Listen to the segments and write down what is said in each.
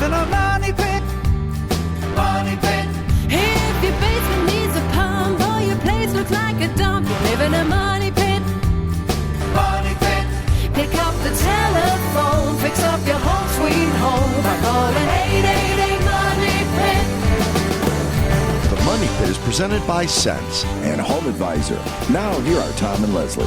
in a money pit. Money pit. If your basement needs a pump or your place looks like a dump, you live in a money pit. Money pit. Pick up the telephone, fix up your home sweet home by calling 888 Money Pit. The Money Pit is presented by Sense and Home Advisor. Now, here are Tom and Leslie.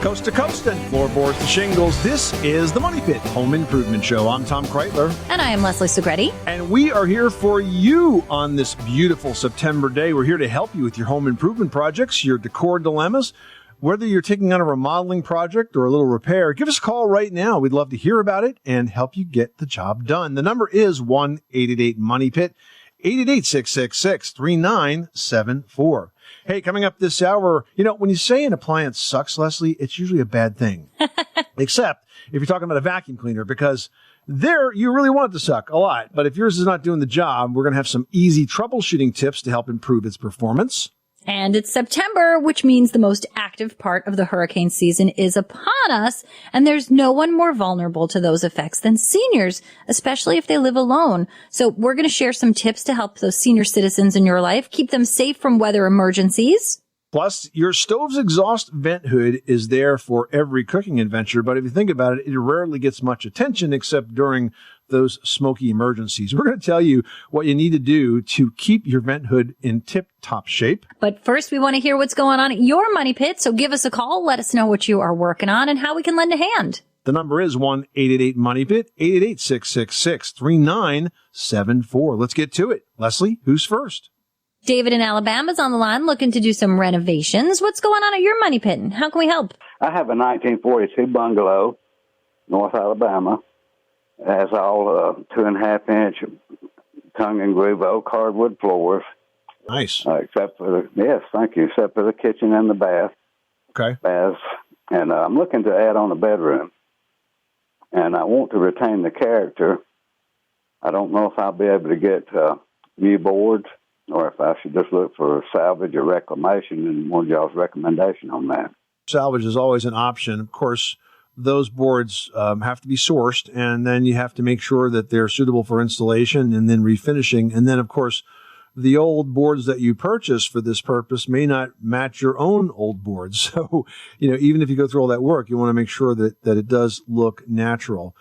Coast to coast and floorboards to shingles, this is the Money Pit Home Improvement Show. I'm Tom Kreitler. And I am Leslie Segretti. And we are here for you on this beautiful September day. We're here to help you with your home improvement projects, your decor dilemmas. Whether you're taking on a remodeling project or a little repair, give us a call right now. We'd love to hear about it and help you get the job done. The number is 1-888-MONEY-PIT, 888-666-3974. Hey, coming up this hour, when you say an appliance sucks, Leslie, it's usually a bad thing. Except if you're talking about a vacuum cleaner, because there you really want it to suck a lot. But if yours is not doing the job, we're going to have some easy troubleshooting tips to help improve its performance. And it's September, which means the most active part of the hurricane season is upon us. And there's no one more vulnerable to those effects than seniors, especially if they live alone. So we're going to share some tips to help those senior citizens in your life, keep them safe from weather emergencies. Plus, your stove's exhaust vent hood is there for every cooking adventure. But if you think about it, it rarely gets much attention except during those smoky emergencies. We're going to tell you what you need to do to keep your vent hood in tip-top shape. But first, we want to hear what's going on at your Money Pit. So give us a call. Let us know what you are working on and how we can lend a hand. The number is 1-888-MONEY-PIT, 888-666-3974. Let's get to it. Leslie, who's first? David in Alabama's on the line looking to do some renovations. What's going on at your Money Pit and how can we help? I have a 1942 bungalow, North Alabama. It has all 2.5-inch tongue and groove oak hardwood floors. Nice. Except for the kitchen and the bath. Okay. Baths. And I'm looking to add on a bedroom. And I want to retain the character. I don't know if I'll be able to get new boards or if I should just look for salvage or reclamation, and one of y'all's recommendation on that. Salvage is always an option. Of course, those boards have to be sourced, and then you have to make sure that they're suitable for installation and then refinishing. And then, of course, the old boards that you purchase for this purpose may not match your own old boards. So, even if you go through all that work, you want to make sure that it does look natural.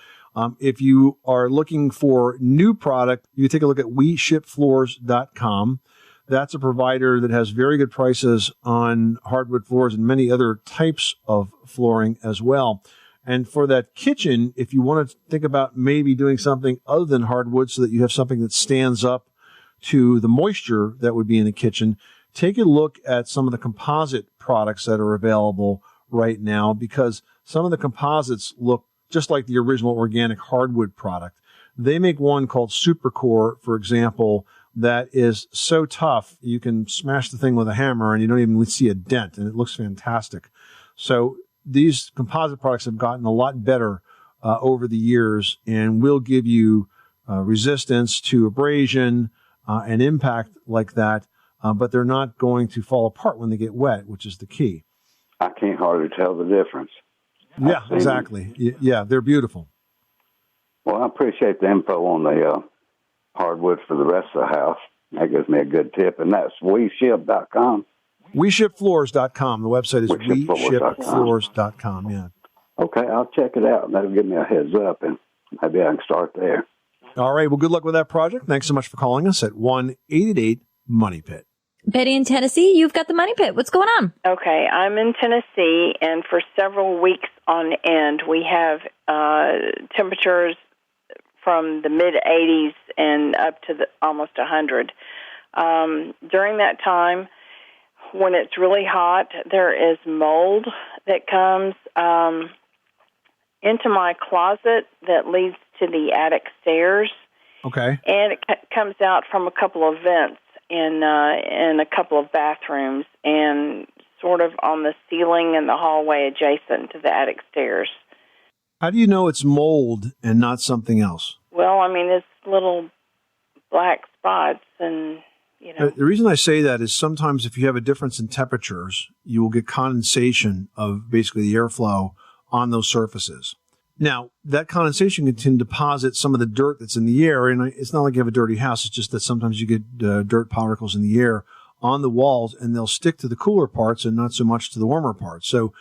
If you are looking for new product, you take a look at WeShipFloors.com. That's a provider that has very good prices on hardwood floors and many other types of flooring as well. And for that kitchen, if you want to think about maybe doing something other than hardwood so that you have something that stands up to the moisture that would be in the kitchen, take a look at some of the composite products that are available right now, because some of the composites look just like the original organic hardwood product. They make one called Supercore, for example, that is so tough you can smash the thing with a hammer and you don't even see a dent, and it looks fantastic. So these composite products have gotten a lot better over the years and will give you resistance to abrasion and impact like that, but they're not going to fall apart when they get wet, which is the key. I can't hardly tell the difference. Yeah, exactly. Yeah, they're beautiful. Well, I appreciate the info on the hardwood for the rest of the house. That gives me a good tip, and that's WeShip.com. WeShipFloors.com. The website is WeShipFloors.com. Yeah. Okay, I'll check it out. That'll give me a heads up, and maybe I can start there. All right. Well, good luck with that project. Thanks so much for calling us at 1-888-MONEY-PIT. Betty in Tennessee, you've got the Money Pit. What's going on? Okay, I'm in Tennessee, and for several weeks on end, we have temperatures from the mid-80s and up to almost 100. During that time, when it's really hot, there is mold that comes into my closet that leads to the attic stairs. Okay. And it comes out from a couple of vents in a couple of bathrooms and sort of on the ceiling and the hallway adjacent to the attic stairs. How do you know it's mold and not something else? Well, I mean, it's little black spots and, The reason I say that is sometimes if you have a difference in temperatures, you will get condensation of basically the airflow on those surfaces. Now, that condensation can deposit some of the dirt that's in the air, and it's not like you have a dirty house. It's just that sometimes you get dirt particles in the air on the walls, and they'll stick to the cooler parts and not so much to the warmer parts. So,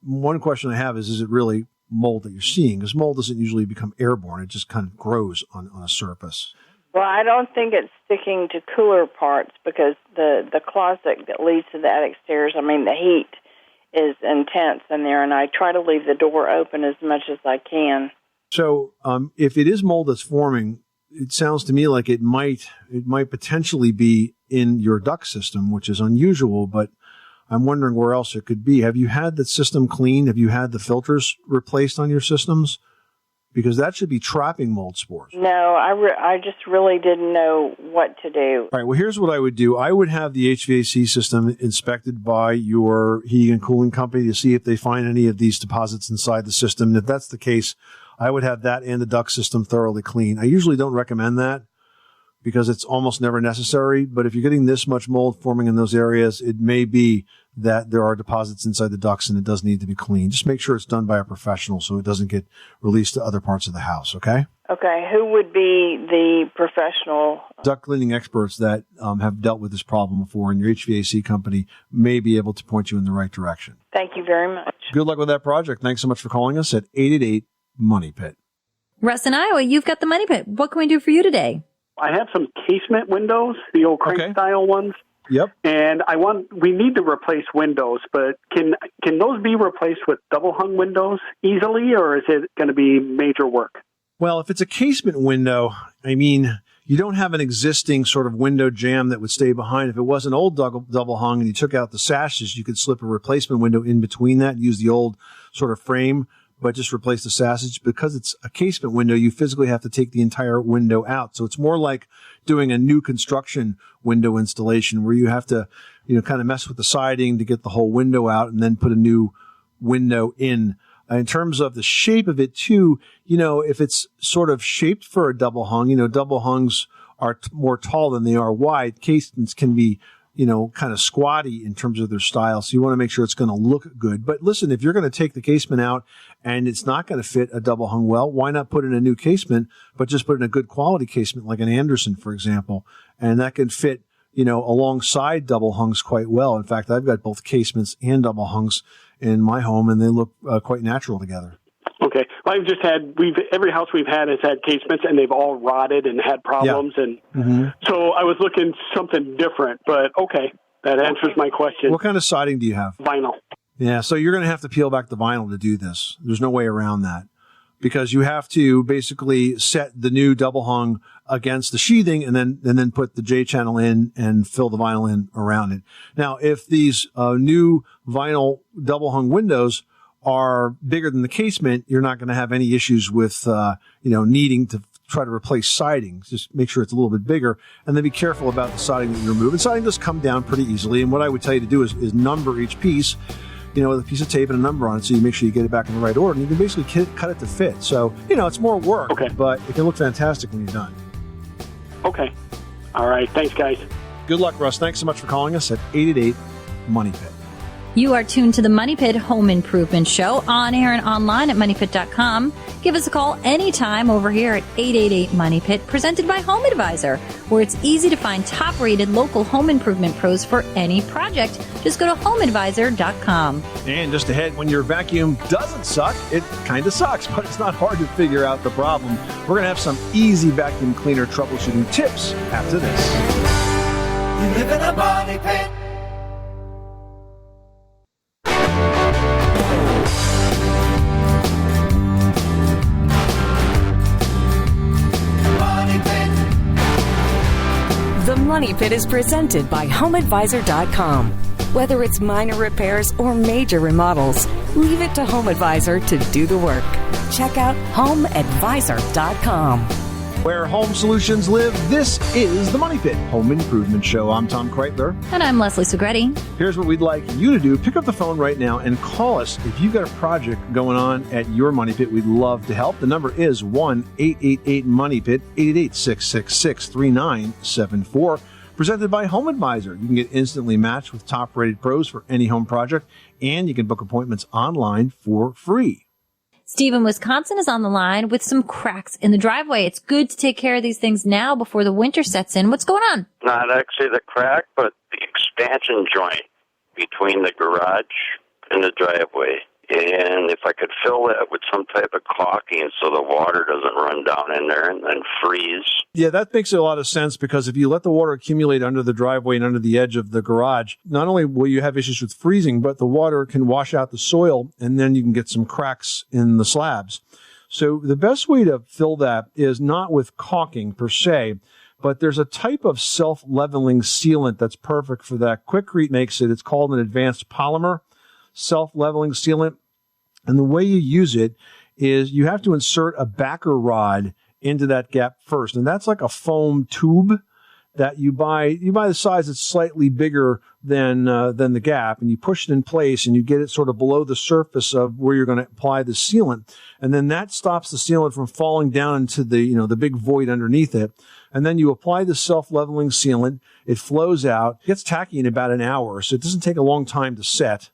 one question I have is it really mold that you're seeing? Because mold doesn't usually become airborne. It just kind of grows on a surface. Well, I don't think it's sticking to cooler parts because the closet that leads to the attic stairs, the heat is intense in there, and I try to leave the door open as much as I can. So if it is mold that's forming, it sounds to me like it might potentially be in your duct system, which is unusual, but I'm wondering where else it could be. Have you had the system cleaned? Have you had the filters replaced on your systems? Because that should be trapping mold spores. No, I just really didn't know what to do. All right, well, here's what I would do. I would have the HVAC system inspected by your heating and cooling company to see if they find any of these deposits inside the system. And if that's the case, I would have that and the duct system thoroughly clean. I usually don't recommend that because it's almost never necessary. But if you're getting this much mold forming in those areas, it may be that there are deposits inside the ducts and it does need to be cleaned. Just make sure it's done by a professional so it doesn't get released to other parts of the house, okay? Okay, who would be the professional? Duct cleaning experts that have dealt with this problem before, and your HVAC company may be able to point you in the right direction. Thank you very much. Good luck with that project. Thanks so much for calling us at 888-MONEY-PIT. Russ in Iowa, you've got the Money Pit. What can we do for you today? I have some casement windows, the old crank-style ones. Yep. And we need to replace windows, but can those be replaced with double-hung windows easily, or is it going to be major work? Well, if it's a casement window, you don't have an existing sort of window jamb that would stay behind. If it was an old double hung and you took out the sashes, you could slip a replacement window in between that and use the old sort of frame, but just replace the sashes. Because it's a casement window, you physically have to take the entire window out. So it's more like doing a new construction window installation where you have to, kind of mess with the siding to get the whole window out and then put a new window in. In terms of the shape of it too, if it's sort of shaped for a double hung, double hungs are more tall than they are wide. Casements can be, kind of squatty in terms of their style. So you want to make sure it's going to look good. But listen, if you're going to take the casement out and it's not going to fit a double hung well, why not put in a new casement, but just put in a good quality casement like an Anderson, for example. And that can fit, alongside double hungs quite well. In fact, I've got both casements and double hungs in my home, and they look quite natural together. Okay. Well, I've just had, every house we've had has had casements, and they've all rotted and had problems. Yeah. And so I was looking something different, but okay, that answers my question. What kind of siding do you have? Vinyl. Yeah, so you're going to have to peel back the vinyl to do this. There's no way around that because you have to basically set the new double hung against the sheathing and then put the J channel in and fill the vinyl in around it. Now, if these new vinyl double hung windows are bigger than the casement, you're not going to have any issues with, needing to try to replace siding. Just make sure it's a little bit bigger and then be careful about the siding that you remove. And siding does come down pretty easily. And what I would tell you to do is number each piece, with a piece of tape and a number on it so you make sure you get it back in the right order. And you can basically cut it to fit. So, it's more work, but it can look fantastic when you're done. Okay. All right. Thanks, guys. Good luck, Russ. Thanks so much for calling us at 888-MONEY-PIT. You are tuned to the Money Pit Home Improvement Show on air and online at MoneyPit.com. Give us a call anytime over here at 888-MONEY-PIT, presented by Home Advisor, where it's easy to find top-rated local home improvement pros for any project. Just go to HomeAdvisor.com. And just ahead, when your vacuum doesn't suck, it kind of sucks, but it's not hard to figure out the problem. We're going to have some easy vacuum cleaner troubleshooting tips after this. You live in a money pit. The Money Pit is presented by HomeAdvisor.com. Whether it's minor repairs or major remodels, leave it to Home Advisor to do the work. Check out HomeAdvisor.com. Where home solutions live, this is the Money Pit Home Improvement Show. I'm Tom Kreitler. And I'm Leslie Segretti. Here's what we'd like you to do. Pick up the phone right now and call us. If you've got a project going on at your Money Pit, we'd love to help. The number is 1-888-MONEY-PIT, 888-666-3974. Presented by Home Advisor. You can get instantly matched with top-rated pros for any home project, and you can book appointments online for free. Steve in Wisconsin is on the line with some cracks in the driveway. It's good to take care of these things now before the winter sets in. What's going on? Not actually the crack, but the expansion joint between the garage and the driveway. And if I could fill that with some type of caulking so the water doesn't run down in there and then freeze. Yeah, that makes a lot of sense, because if you let the water accumulate under the driveway and under the edge of the garage, not only will you have issues with freezing, but the water can wash out the soil, and then you can get some cracks in the slabs. So the best way to fill that is not with caulking per se, but there's a type of self-leveling sealant that's perfect for that. Quikrete makes it. It's called an advanced polymer self-leveling sealant. And the way you use it is you have to insert a backer rod into that gap first. And that's like a foam tube that you buy. You buy the size that's slightly bigger than the gap, and you push it in place, and you get it sort of below the surface of where you're going to apply the sealant. And then that stops the sealant from falling down into the big void underneath it. And then you apply the self-leveling sealant. It flows out, gets tacky in about an hour, so it doesn't take a long time to set.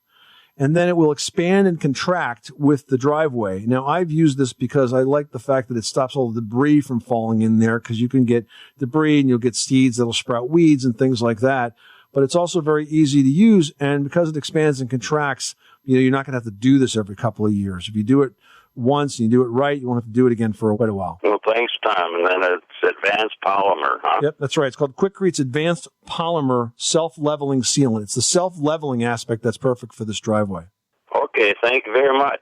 And then it will expand and contract with the driveway. Now, I've used this because I like the fact that it stops all the debris from falling in there, because you can get debris and you'll get seeds that'll sprout weeds and things like that. But it's also very easy to use, and because it expands and contracts, you're not going to have to do this every couple of years. If you do it once and you do it right, you won't have to do it again for quite a while. Well, thanks, Tom. And then it's advanced polymer, huh? Yep, that's right. It's called Quikrete's Advanced Polymer Self-Leveling Sealant. It's the self-leveling aspect that's perfect for this driveway. Okay, thank you very much.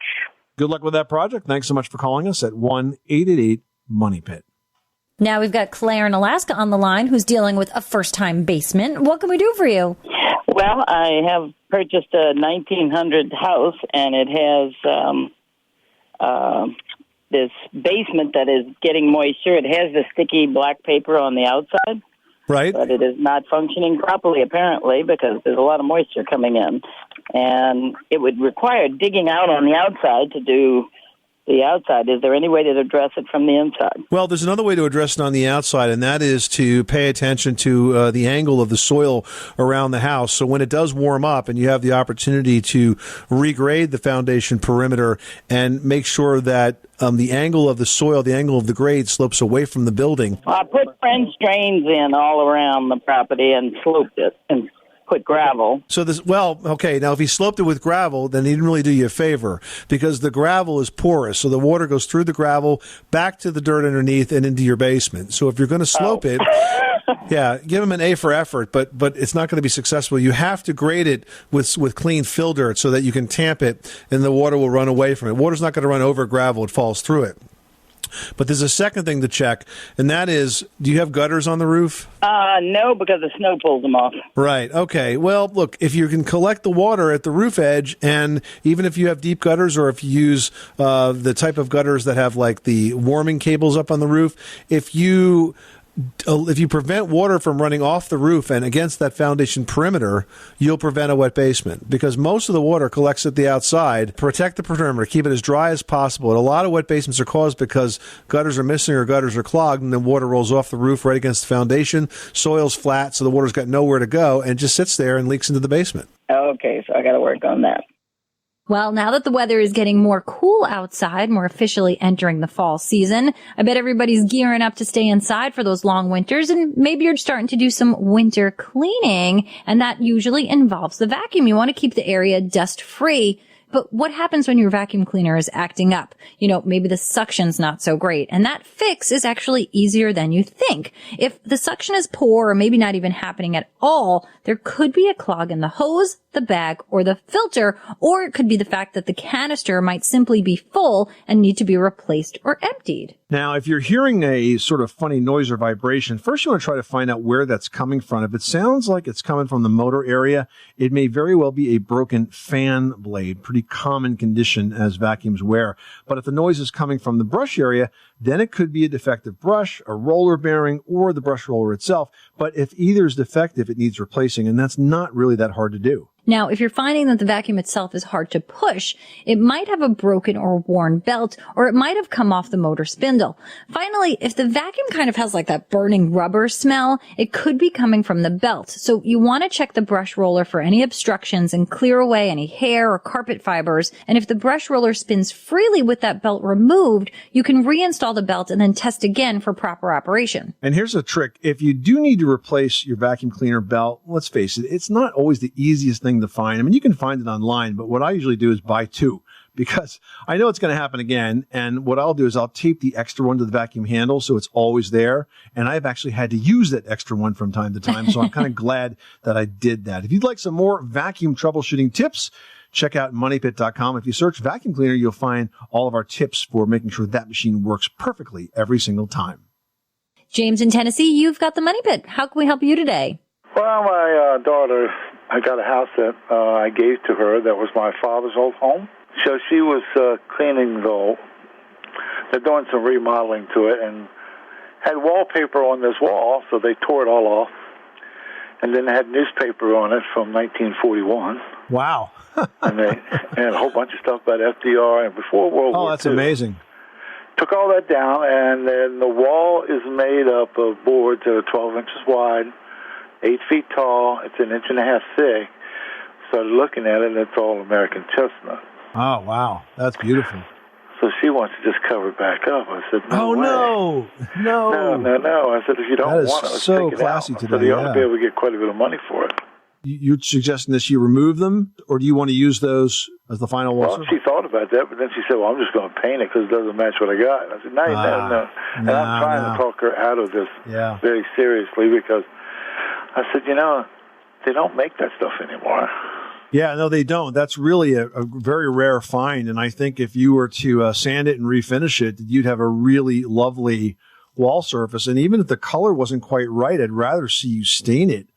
Good luck with that project. Thanks so much for calling us at 1-888-MONEY-PIT. Now we've got Claire in Alaska on the line, who's dealing with a first-time basement. What can we do for you? Well, I have purchased a 1900 house, and it has this basement that is getting moisture. It has the sticky black paper on the outside. Right. But it is not functioning properly, apparently, because there's a lot of moisture coming in. And it would require digging out on the outside to do the outside. Is there any way to address it from the inside? Well, there's another way to address it on the outside, and that is to pay attention to the angle of the soil around the house. So when it does warm up and you have the opportunity to regrade the foundation perimeter and make sure that the angle of the soil, the angle of the grade slopes away from the building. I put French drains in all around the property and sloped it and put gravel. So now if he sloped it with gravel, then he didn't really do you a favor, because the gravel is porous. So the water goes through the gravel, back to the dirt underneath and into your basement. So if you're going to slope it, yeah, give him an A for effort, but it's not going to be successful. You have to grade it with clean fill dirt so that you can tamp it and the water will run away from it. Water's not going to run over gravel. It falls through it. But there's a second thing to check, and that is, do you have gutters on the roof? No, because the snow pulls them off. Right. Okay. Well, look, if you can collect the water at the roof edge, and even if you have deep gutters, or if you use the type of gutters that have like the warming cables up on the roof, if you prevent water from running off the roof and against that foundation perimeter, you'll prevent a wet basement, because most of the water collects at the outside. Protect the perimeter, keep it as dry as possible. And a lot of wet basements are caused because gutters are missing or gutters are clogged, and then water rolls off the roof right against the foundation. Soil's flat, so the water's got nowhere to go and just sits there and leaks into the basement. Okay, so I got to work on that. Well, now that the weather is getting more cool outside, more officially entering the fall season, I bet everybody's gearing up to stay inside for those long winters, and maybe you're starting to do some winter cleaning, and that usually involves the vacuum. You want to keep the area dust-free. But what happens when your vacuum cleaner is acting up? Maybe the suction's not so great, and that fix is actually easier than you think. If the suction is poor or maybe not even happening at all, there could be a clog in the hose, the bag, or the filter, or it could be the fact that the canister might simply be full and need to be replaced or emptied. Now, if you're hearing a sort of funny noise or vibration, first you want to try to find out where that's coming from. If it sounds like it's coming from the motor area, it may very well be a broken fan blade. Pretty common condition as vacuums wear. But if the noise is coming from the brush area, then it could be a defective brush, a roller bearing, or the brush roller itself. But if either is defective, it needs replacing, and that's not really that hard to do. Now, if you're finding that the vacuum itself is hard to push, it might have a broken or worn belt, or it might have come off the motor spindle. Finally, if the vacuum kind of has like that burning rubber smell, it could be coming from the belt. So you want to check the brush roller for any obstructions and clear away any hair or carpet fibers. And if the brush roller spins freely with that belt removed, you can reinstall the belt and then test again for proper operation. And here's a trick. If you do need to replace your vacuum cleaner belt, let's face it, it's not always the easiest thing to find. I mean, you can find it online, but what I usually do is buy two because I know it's going to happen again. And what I'll do is I'll tape the extra one to the vacuum handle so it's always there. And I've actually had to use that extra one from time to time. So I'm kind of glad that I did that. If you'd like some more vacuum troubleshooting tips, check out moneypit.com. If you search vacuum cleaner, you'll find all of our tips for making sure that machine works perfectly every single time. James in Tennessee, you've got the Money Pit. How can we help you today? Well, my daughter, I got a house that I gave to her that was my father's old home. So she was cleaning they're doing some remodeling to it, and had wallpaper on this wall, so they tore it all off. And then they had newspaper on it from 1941. Wow. and a whole bunch of stuff about FDR and before World War II. Oh, that's amazing. Took all that down, and then the wall is made up of boards that are 12 inches wide, 8 feet tall. It's 1.5 inches thick. Started looking at it, and it's all American chestnut. Oh, wow. That's beautiful. So she wants to just cover it back up. I said, no way. No. I said, if you don't want it, let's so take it classy out. today. I said, you ought to be able to get quite a bit of money for it. You're suggesting that she remove them, or do you want to use those as the final wall? Well, she thought about that, but then she said, well, I'm just going to paint it because it doesn't match what I got. And I said, no. And I'm trying to talk her out of this very seriously because I said, they don't make that stuff anymore. Yeah, no, they don't. That's really a very rare find. And I think if you were to sand it and refinish it, you'd have a really lovely wall surface. And even if the color wasn't quite right, I'd rather see you stain it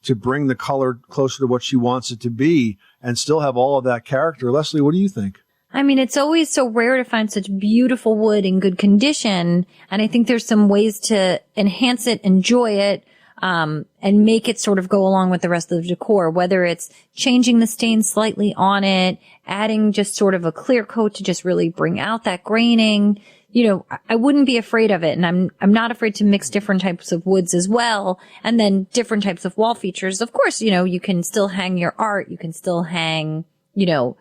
to bring the color closer to what she wants it to be and still have all of that character. Leslie, what do you think? I mean, it's always so rare to find such beautiful wood in good condition. And I think there's some ways to enhance it, enjoy it, and make it sort of go along with the rest of the decor, whether it's changing the stain slightly on it, adding just sort of a clear coat to just really bring out that graining. I wouldn't be afraid of it. And I'm not afraid to mix different types of woods as well. And then different types of wall features. Of course, you can still hang your art. You can still hang,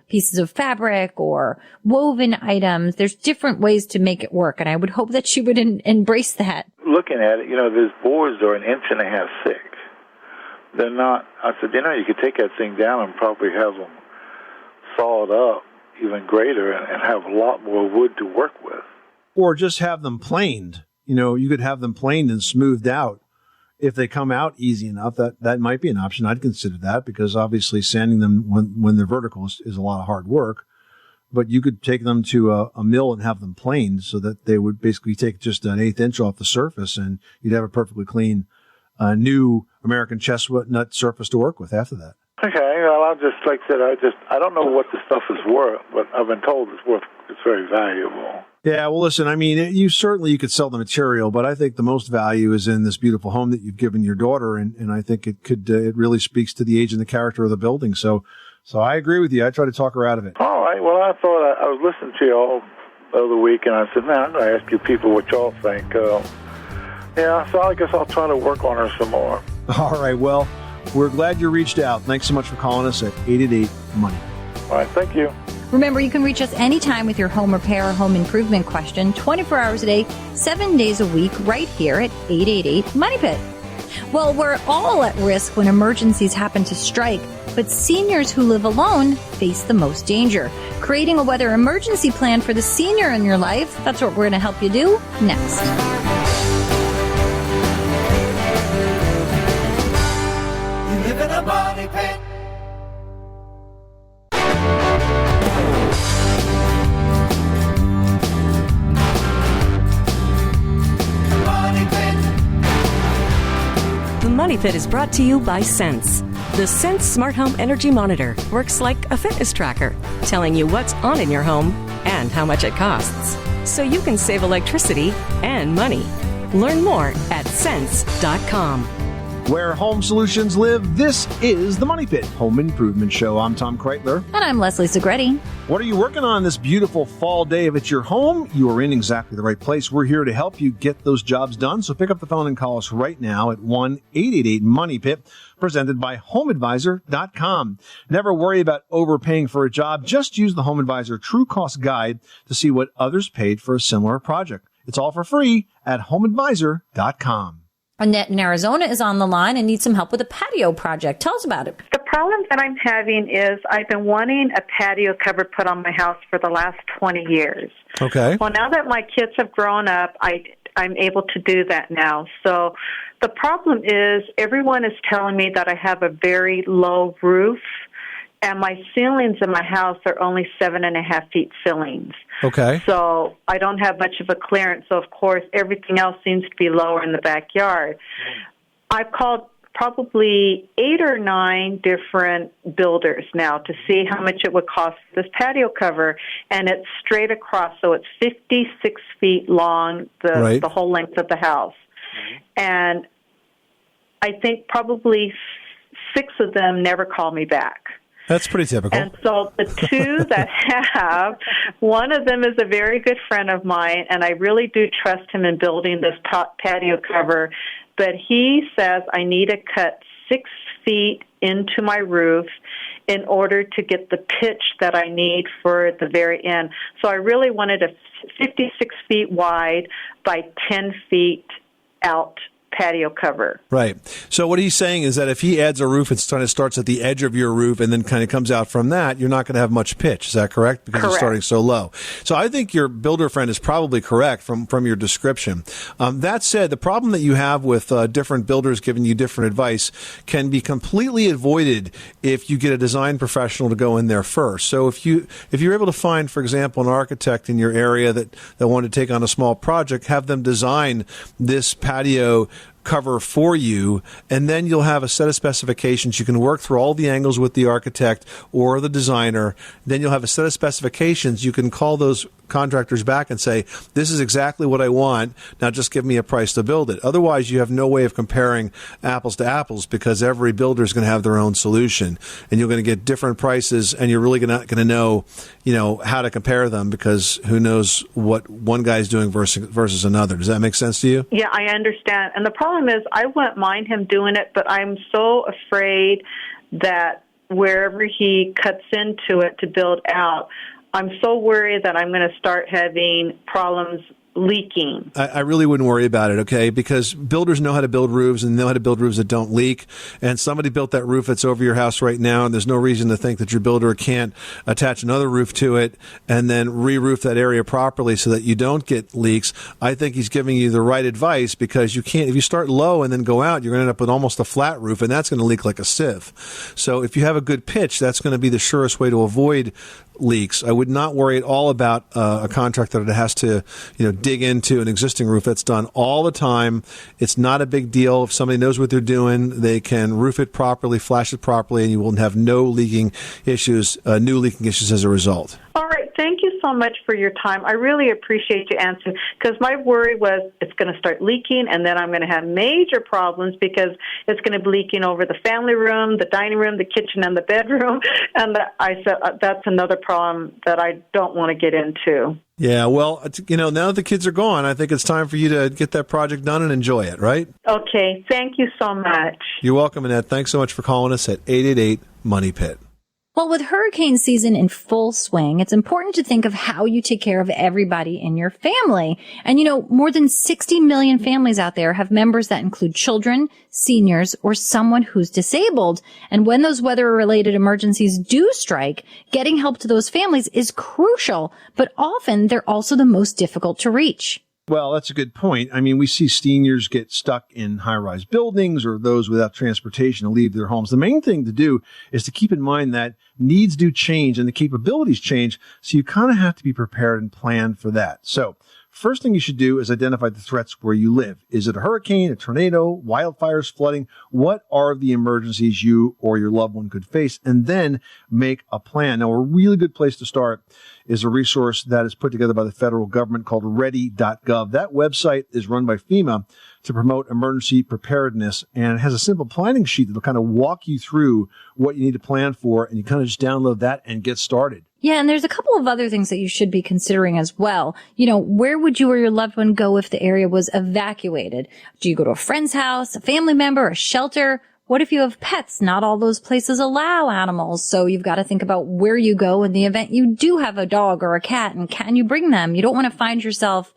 pieces of fabric or woven items. There's different ways to make it work. And I would hope that she would embrace that. Looking at it, these boards are 1.5 inches thick. They're not, I said, you could take that thing down and probably have them sawed up even greater and have a lot more wood to work with. Or just have them planed. You could have them planed and smoothed out. If they come out easy enough, that might be an option. I'd consider that because obviously sanding them when they're vertical is a lot of hard work. But you could take them to a mill and have them planed so that they would basically take just 1/8 inch off the surface and you'd have a perfectly clean, new American chestnut surface to work with after that. Okay, well, I'll just, like I said, I don't know what the stuff is worth, but I've been told it's very valuable. Yeah, well, listen, I mean, you could sell the material, but I think the most value is in this beautiful home that you've given your daughter, and I think it really speaks to the age and the character of the building. So I agree with you. I try to talk her out of it. All right. Well, I thought I was listening to you all the other week, and I said, man, I'm going to ask you people what y'all think. So I guess I'll try to work on her some more. All right. Well, we're glad you reached out. Thanks so much for calling us at 888-MONEY. All right. Thank you. Remember, you can reach us anytime with your home repair or home improvement question, 24 hours a day, 7 days a week, right here at 888-MONEY-PIT. Well, we're all at risk when emergencies happen to strike, but seniors who live alone face the most danger. Creating a weather emergency plan for the senior in your life, that's what we're going to help you do next. You live in a money pit. The Money Pit is brought to you by Sense. The Sense Smart Home Energy Monitor works like a fitness tracker, telling you what's on in your home and how much it costs, so you can save electricity and money. Learn more at sense.com. Where home solutions live, this is the Money Pit Home Improvement Show. I'm Tom Kreitler. And I'm Leslie Segretti. What are you working on this beautiful fall day? If it's your home, you are in exactly the right place. We're here to help you get those jobs done. So pick up the phone and call us right now at 1-888-MONEY-PIT, presented by HomeAdvisor.com. Never worry about overpaying for a job. Just use the Home Advisor True Cost Guide to see what others paid for a similar project. It's all for free at HomeAdvisor.com. Annette in Arizona is on the line and needs some help with a patio project. Tell us about it. The problem that I'm having is I've been wanting a patio cover put on my house for the last 20 years. Okay. Well, now that my kids have grown up, I'm able to do that now. So the problem is everyone is telling me that I have a very low roof, and my ceilings in my house are only 7.5 feet ceilings. Okay. So I don't have much of a clearance. So, of course, everything else seems to be lower in the backyard. I've called probably 8 or 9 different builders now to see how much it would cost for this patio cover, and it's straight across. So it's 56 feet long, the whole length of the house. And I think probably 6 of them never call me back. That's pretty typical. And so the 2 that have, one of them is a very good friend of mine, and I really do trust him in building this patio cover. But he says I need to cut 6 feet into my roof in order to get the pitch that I need for the very end. So I really wanted a 56 feet wide by 10 feet out patio cover. Right. So what he's saying is that if he adds a roof, it kind of starts at the edge of your roof and then kind of comes out from that, you're not going to have much pitch. Is that correct? Because Correct. It's starting so low. So I think your builder friend is probably correct from your description. That said, the problem that you have with different builders giving you different advice can be completely avoided if you get a design professional to go in there first. So if you're able to find, for example, an architect in your area that want to take on a small project, have them design this patio cover for you, and then you'll have a set of specifications. You can work through all the angles with the architect or the designer. Then you'll have a set of specifications. You can call those contractors back and say, this is exactly what I want. Now just give me a price to build it. Otherwise, you have no way of comparing apples to apples because every builder is going to have their own solution, and you're going to get different prices, and you're really not going to know, how to compare them because who knows what one guy's doing versus another. Does that make sense to you? Yeah, I understand. And the problem is I wouldn't mind him doing it, but I'm so afraid that wherever he cuts into it to build out, I'm so worried that I'm going to start having problems leaking. I really wouldn't worry about it, okay? Because builders know how to build roofs and know how to build roofs that don't leak. And somebody built that roof that's over your house right now, and there's no reason to think that your builder can't attach another roof to it and then re-roof that area properly so that you don't get leaks. I think he's giving you the right advice because you can't, if you start low and then go out, you're going to end up with almost a flat roof, and that's going to leak like a sieve. So if you have a good pitch, that's going to be the surest way to avoid leaks. I would not worry at all about a contractor that has to, dig into an existing roof. That's done all the time. It's not a big deal. If somebody knows what they're doing, they can roof it properly, flash it properly, and you will have no leaking issues, new leaking issues as a result. All right. Thank you so much for your time. I really appreciate you answering because my worry was it's going to start leaking and then I'm going to have major problems because it's going to be leaking over the family room, the dining room, the kitchen, and the bedroom. And I said that's another problem that I don't want to get into. Yeah, well, now that the kids are gone, I think it's time for you to get that project done and enjoy it, right? Okay. Thank you so much. You're welcome, Annette. Thanks so much for calling us at 888-MONEY-PIT. Well, with hurricane season in full swing, it's important to think of how you take care of everybody in your family. And more than 60 million families out there have members that include children, seniors, or someone who's disabled. And when those weather-related emergencies do strike, getting help to those families is crucial, but often they're also the most difficult to reach. Well, that's a good point. I mean, we see seniors get stuck in high-rise buildings or those without transportation to leave their homes. The main thing to do is to keep in mind that needs do change and the capabilities change, so you kind of have to be prepared and plan for that. So first thing you should do is identify the threats where you live. Is it a hurricane, a tornado, wildfires, flooding? What are the emergencies you or your loved one could face? And then make a plan. Now, a really good place to start is a resource that is put together by the federal government called ready.gov. That website is run by FEMA to promote emergency preparedness. And it has a simple planning sheet that'll kind of walk you through what you need to plan for. And you kind of just download that and get started. Yeah, and there's a couple of other things that you should be considering as well. You know, where would you or your loved one go if the area was evacuated? Do you go to a friend's house, a family member, a shelter? What if you have pets? Not all those places allow animals, so you've got to think about where you go in the event you do have a dog or a cat, and can you bring them? You don't want to find yourself,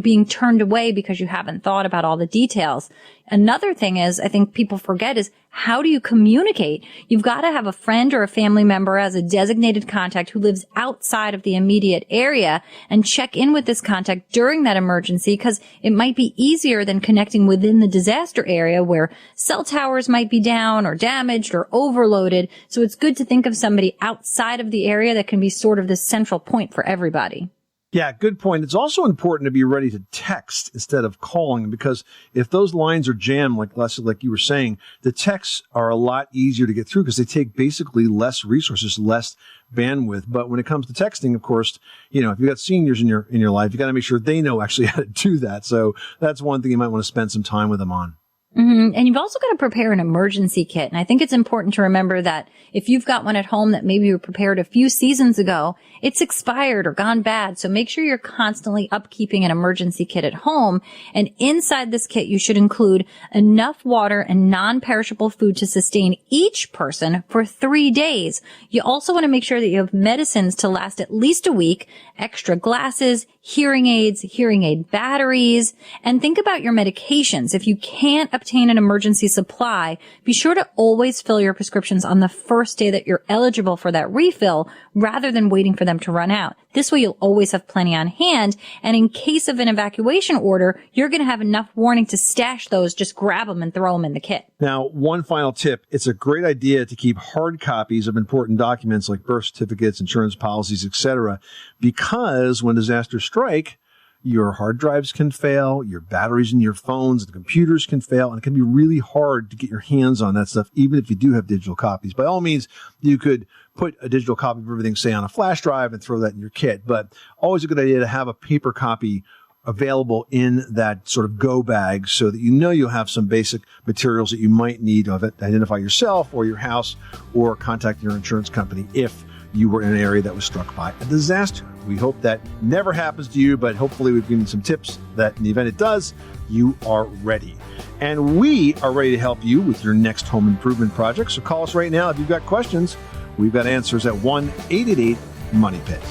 being turned away because you haven't thought about all the details. Another thing is, I think people forget, is how do you communicate? You've got to have a friend or a family member as a designated contact who lives outside of the immediate area and check in with this contact during that emergency, because it might be easier than connecting within the disaster area where cell towers might be down or damaged or overloaded. So it's good to think of somebody outside of the area that can be sort of the central point for everybody. Yeah, good point. It's also important to be ready to text instead of calling, because if those lines are jammed, like you were saying, the texts are a lot easier to get through because they take basically less resources, less bandwidth. But when it comes to texting, of course, if you've got seniors in your life, you got to make sure they know actually how to do that. So that's one thing you might want to spend some time with them on. Mm-hmm. And you've also got to prepare an emergency kit. And I think it's important to remember that if you've got one at home that maybe you prepared a few seasons ago, it's expired or gone bad. So make sure you're constantly upkeeping an emergency kit at home. And inside this kit, you should include enough water and non-perishable food to sustain each person for 3 days. You also want to make sure that you have medicines to last at least a week, extra glasses, hearing aids, hearing aid batteries, and think about your medications. If you can't obtain an emergency supply, be sure to always fill your prescriptions on the first day that you're eligible for that refill rather than waiting for them to run out. This way you'll always have plenty on hand, and in case of an evacuation order, you're going to have enough warning to stash those. Just grab them and throw them in the kit. Now, one final tip. It's a great idea to keep hard copies of important documents like birth certificates, insurance policies, etc., because when disasters strike, your hard drives can fail, your batteries in your phones and computers can fail, and it can be really hard to get your hands on that stuff, even if you do have digital copies. By all means, you could put a digital copy of everything, say, on a flash drive and throw that in your kit, but always a good idea to have a paper copy available in that sort of go bag so that you'll have some basic materials that you might need to identify yourself or your house or contact your insurance company if you were in an area that was struck by a disaster. We hope that never happens to you, but hopefully we've given you some tips that in the event it does, you are ready. And we are ready to help you with your next home improvement project. So call us right now if you've got questions. We've got answers at 1-888-MONEY-PIT.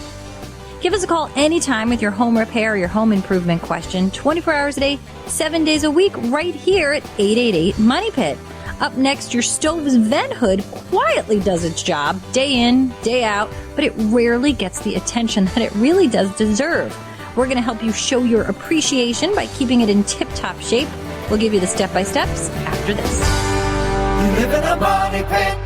Give us a call anytime with your home repair or your home improvement question, 24 hours a day, 7 days a week, right here at 888-MONEY-PIT. Up next, your stove's vent hood quietly does its job day in, day out, but it rarely gets the attention that it really does deserve. We're going to help you show your appreciation by keeping it in tip-top shape. We'll give you the step-by-steps after this. You live in a money pit.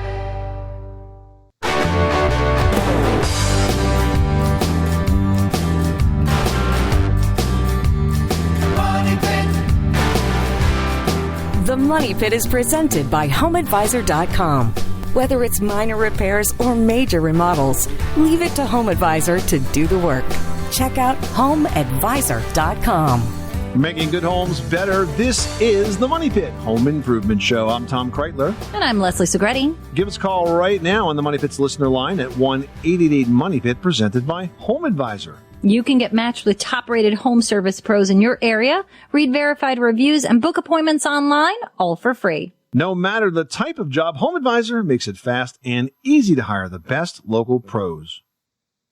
The Money Pit is presented by HomeAdvisor.com. Whether it's minor repairs or major remodels, leave it to HomeAdvisor to do the work. Check out HomeAdvisor.com. Making good homes better. This is the Money Pit Home Improvement Show. I'm Tom Kreitler. And I'm Leslie Segretti. Give us a call right now on the Money Pit's listener line at 1-888-MONEY-PIT, presented by HomeAdvisor. You can get matched with top-rated home service pros in your area, read verified reviews, and book appointments online, all for free. No matter the type of job, HomeAdvisor makes it fast and easy to hire the best local pros.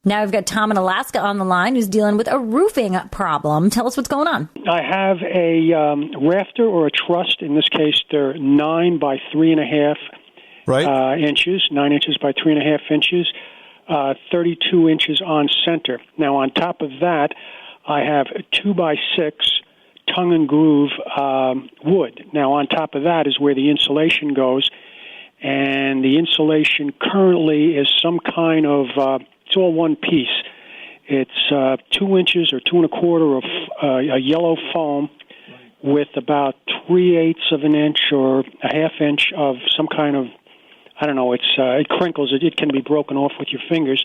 Now we've got Tom in Alaska on the line who's dealing with a roofing problem. Tell us what's going on. I have a rafter or a truss. In this case, they're 9 by 3.5 inches, 9 inches by 3.5 inches. 32 inches on center. Now, on top of that, I have 2 by 6 tongue and groove wood. Now, on top of that is where the insulation goes, and the insulation currently is some kind of, it's all one piece. It's 2 inches or 2 1/4 of a yellow foam with about 3/8 of an inch or a half inch of some kind of, I don't know, it crinkles. It can be broken off with your fingers.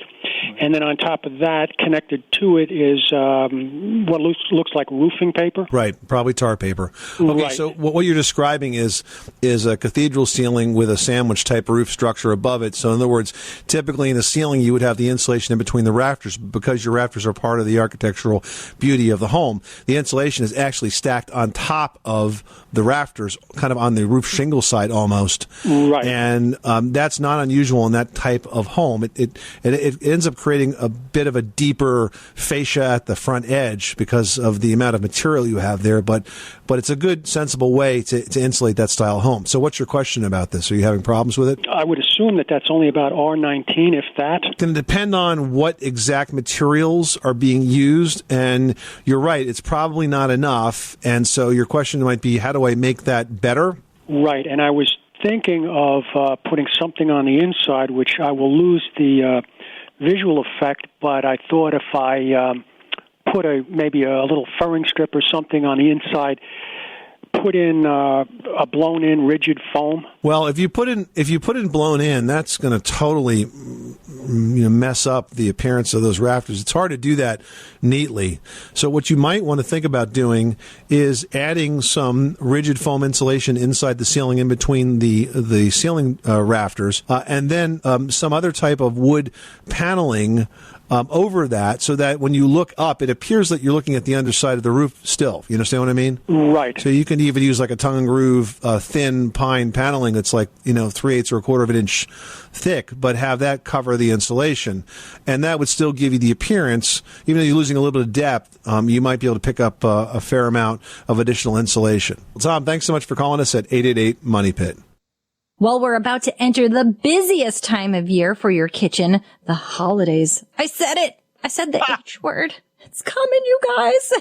And then on top of that, connected to it is what looks like roofing paper. Right, probably tar paper. Okay, Right. so what you're describing is a cathedral ceiling with a sandwich type roof structure above it. So in other words, typically in the ceiling you would have the insulation in between the rafters. Because your rafters are part of the architectural beauty of the home, the insulation is actually stacked on top of the rafters, kind of on the roof shingle side almost. Right. And that's not unusual in that type of home. It ends up creating a bit of a deeper fascia at the front edge because of the amount of material you have there, but it's a good, sensible way to insulate that style home. So what's your question about this? Are you having problems with it? I would assume that that's only about R19, if that. It's going to depend on what exact materials are being used, and you're right, it's probably not enough. And so your question might be, how do I make that better? Right, and I was thinking of putting something on the inside, which I will lose the visual effect, but I thought if I put maybe a little furring strip or something on the inside, put in a blown-in rigid foam. Well, if you put in blown in, that's going to totally mess up the appearance of those rafters. It's hard to do that neatly. So what you might want to think about doing is adding some rigid foam insulation inside the ceiling, in between the ceiling rafters, and then some other type of wood paneling over that, so that when you look up, it appears that you're looking at the underside of the roof still. You understand what I mean? Right. So you can even use like a tongue and groove thin pine paneling that's like 3/8 or 1/4 of an inch thick, but have that cover the insulation, and that would still give you the appearance. Even though you're losing a little bit of depth, you might be able to pick up a fair amount of additional insulation. Well, Tom, thanks so much for calling us at 888-MONEY-PIT. Well, we're about to enter the busiest time of year for your kitchen, the holidays. I said it. I said the H word. It's coming, you guys.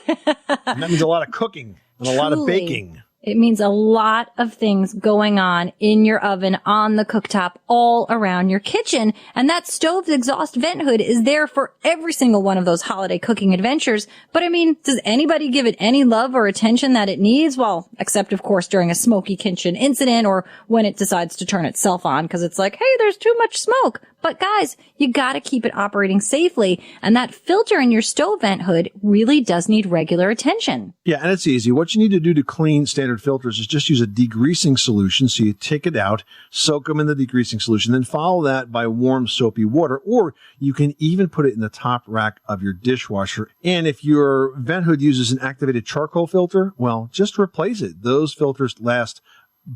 That means a lot of cooking and a lot of Truly. baking. It means a lot of things going on in your oven, on the cooktop, all around your kitchen. And that stove's exhaust vent hood is there for every single one of those holiday cooking adventures. But I mean, does anybody give it any love or attention that it needs? Well, except of course during a smoky kitchen incident or when it decides to turn itself on because it's like, hey, there's too much smoke. But guys, you gotta keep it operating safely. And that filter in your stove vent hood really does need regular attention. Yeah, and it's easy. What you need to do to clean standard filters is just use a degreasing solution. So you take it out, soak them in the degreasing solution, then follow that by warm soapy water, or you can even put it in the top rack of your dishwasher. And if your vent hood uses an activated charcoal filter, well, just replace it. Those filters last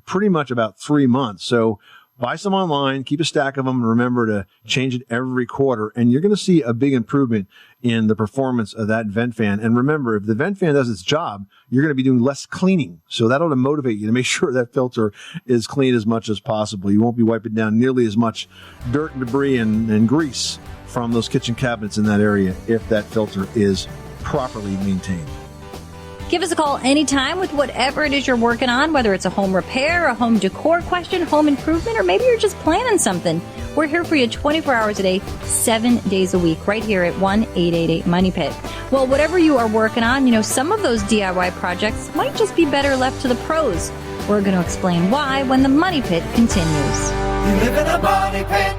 pretty much about 3 months. So buy some online, keep a stack of them, and remember to change it every quarter, and you're going to see a big improvement in the performance of that vent fan. And remember, if the vent fan does its job, you're going to be doing less cleaning. So that'll motivate you to make sure that filter is clean as much as possible. You won't be wiping down nearly as much dirt and debris and grease from those kitchen cabinets in that area if that filter is properly maintained. Give us a call anytime with whatever it is you're working on, whether it's a home repair, a home decor question, home improvement, or maybe you're just planning something. We're here for you 24 hours a day, 7 days a week, right here at 1-888-MONEY-PIT. Well, whatever you are working on, some of those DIY projects might just be better left to the pros. We're going to explain why when the Money Pit continues. You live in a money pit.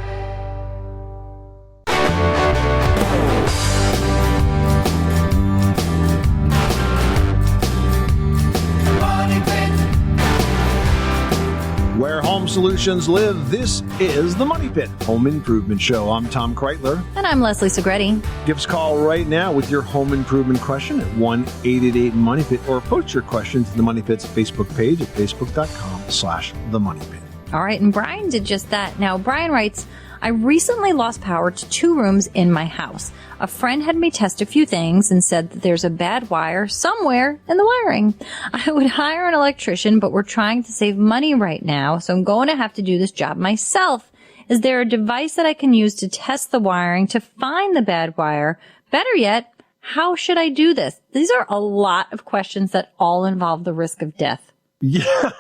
Where home solutions live, this is the Money Pit Home Improvement Show. I'm Tom Kreitler. And I'm Leslie Segretti. Give us a call right now with your home improvement question at 1-888-MONEY-PIT, or post your question to the Money Pit's Facebook page at facebook.com/themoneypit. All right, and Brian did just that. Now, Brian writes, I recently lost power to 2 rooms in my house. A friend had me test a few things and said that there's a bad wire somewhere in the wiring. I would hire an electrician, but we're trying to save money right now, so I'm going to have to do this job myself. Is there a device that I can use to test the wiring to find the bad wire? Better yet, how should I do this? These are a lot of questions that all involve the risk of death. Yeah.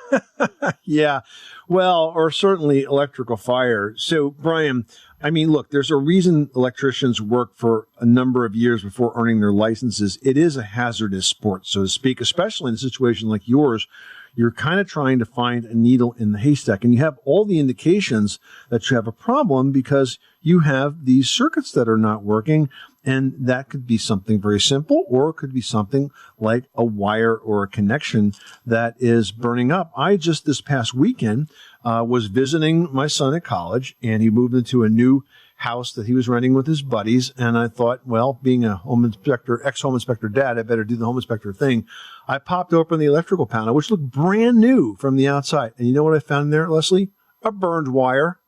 Yeah. Well, or certainly electrical fire. So, Brian, I mean, look, there's a reason electricians work for a number of years before earning their licenses. It is a hazardous sport, so to speak, especially in a situation like yours. you're kind of trying to find a needle in the haystack, and you have all the indications that you have a problem because you have these circuits that are not working. And that could be something very simple, or it could be something like a wire or a connection that is burning up. I just this past weekend was visiting my son at college, and he moved into a new house that he was renting with his buddies. And I thought, well, being a home inspector, ex-home inspector dad, I better do the home inspector thing. I popped open the electrical panel, which looked brand new from the outside. And you know what I found there, Leslie? A burned wire.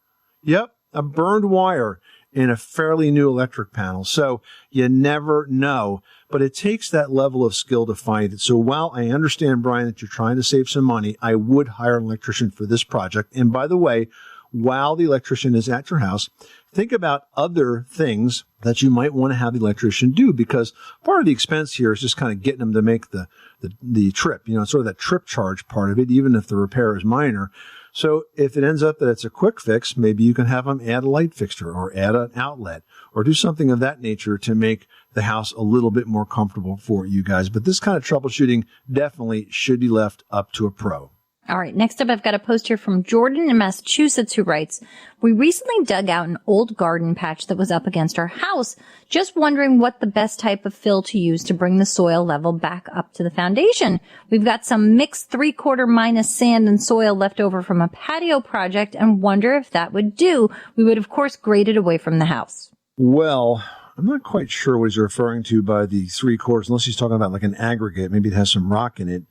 Yep, a burned wire in a fairly new electric panel. So you never know, but it takes that level of skill to find it. So while I understand, Brian, that you're trying to save some money, I would hire an electrician for this project. And by the way, while the electrician is at your house, think about other things that you might want to have the electrician do, because part of the expense here is just kind of getting them to make the trip, sort of that trip charge part of it, even if the repair is minor. So if it ends up that it's a quick fix, maybe you can have them add a light fixture or add an outlet or do something of that nature to make the house a little bit more comfortable for you guys. But this kind of troubleshooting definitely should be left up to a pro. All right. Next up, I've got a post here from Jordan in Massachusetts who writes, we recently dug out an old garden patch that was up against our house. Just wondering what the best type of fill to use to bring the soil level back up to the foundation. We've got some mixed 3/4 minus sand and soil left over from a patio project and wonder if that would do. We would, of course, grade it away from the house. Well, I'm not quite sure what he's referring to by the 3/4, unless he's talking about like an aggregate. Maybe it has some rock in it.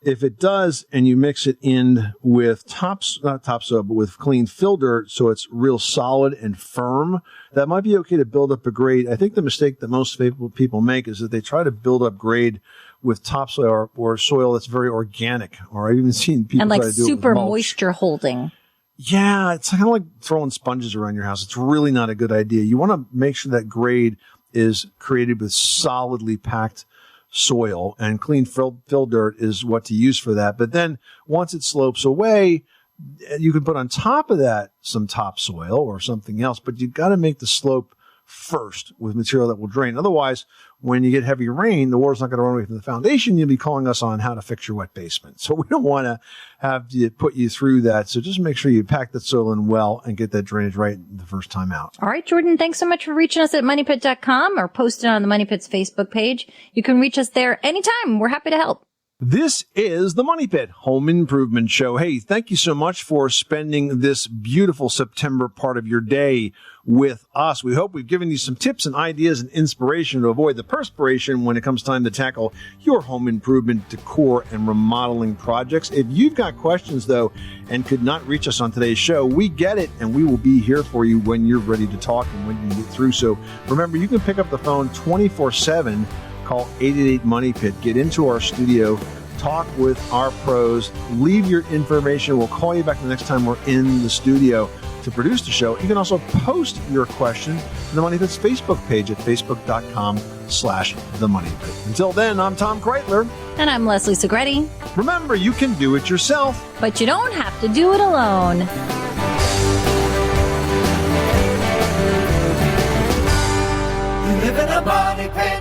If it does, and you mix it in with not topsoil, but with clean fill dirt, so it's real solid and firm, that might be okay to build up a grade. I think the mistake that most people make is that they try to build up grade with topsoil or soil that's very organic. Or I've even seen people and like try to do super it with mulch. moisture holding. Yeah, it's kind of like throwing sponges around your house. It's really not a good idea. You want to make sure that grade is created with solidly packed soil, and clean fill dirt is what to use for that. But then once it slopes away, you can put on top of that some topsoil or something else, but you've got to make the slope first with material that will drain. Otherwise, when you get heavy rain, the water's not going to run away from the foundation. You'll be calling us on how to fix your wet basement. So we don't want to have to put you through that. So just make sure you pack that soil in well and get that drainage right the first time out. All right, Jordan, thanks so much for reaching us at moneypit.com or post it on the Money Pit's Facebook page. You can reach us there anytime. We're happy to help. This is the Money Pit Home Improvement Show. Hey, thank you so much for spending this beautiful September part of your day with us. We hope we've given you some tips and ideas and inspiration to avoid the perspiration when it comes time to tackle your home improvement, decor, and remodeling projects. If you've got questions, though, and could not reach us on today's show, we get it, and we will be here for you when you're ready to talk and when you get through. So remember, you can pick up the phone 24/7. Call 888-MONEY-PIT. Get into our studio. Talk with our pros. Leave your information. We'll call you back the next time we're in the studio to produce the show. You can also post your question to the Money Pit's Facebook page at facebook.com/themoneypit. Until then, I'm Tom Kreitler. And I'm Leslie Segretti. Remember, you can do it yourself, but you don't have to do it alone. You live in a money pit.